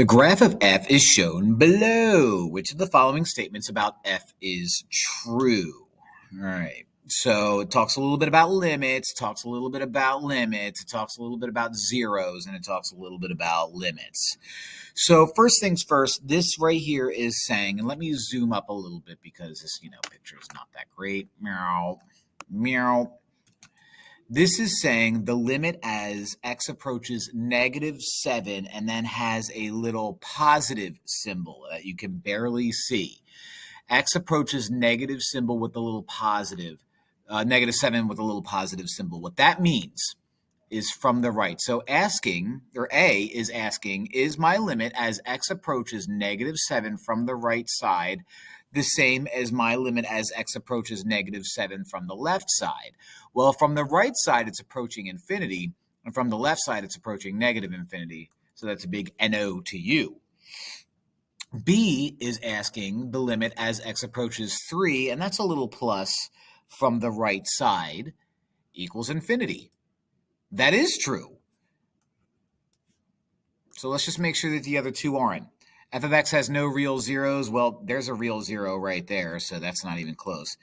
The graph of f is shown below. Which of the following statements about f is true? All right. So it talks a little bit about limits, talks a little bit about limits, it talks a little bit about zeros, and it talks a little bit about limits. So first things first, this right here is saying, and let me zoom up a little bit because this, picture is not that great. Meow, meow. This is saying the limit as x approaches -7 and then has a little positive symbol that you can barely see. X approaches negative symbol with a little positive, -7 with a little positive symbol. What that means is from the right. So asking, or A is asking, is my limit as x approaches -7 from the right side the same as my limit as x approaches -7 from the left side? Well, from the right side, it's approaching infinity, and from the left side, it's approaching negative infinity. So that's a big NO to you. B is asking the limit as x approaches 3, and that's a little plus from the right side, equals infinity. That is true. So let's just make sure that the other two aren't. F of x has no real zeros. Well, there's a real zero right there, so that's not even close.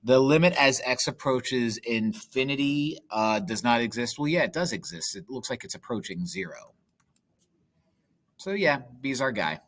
The limit as x approaches infinity does not exist. Well, yeah, it does exist. It looks like it's approaching 0. So yeah, B is our guy.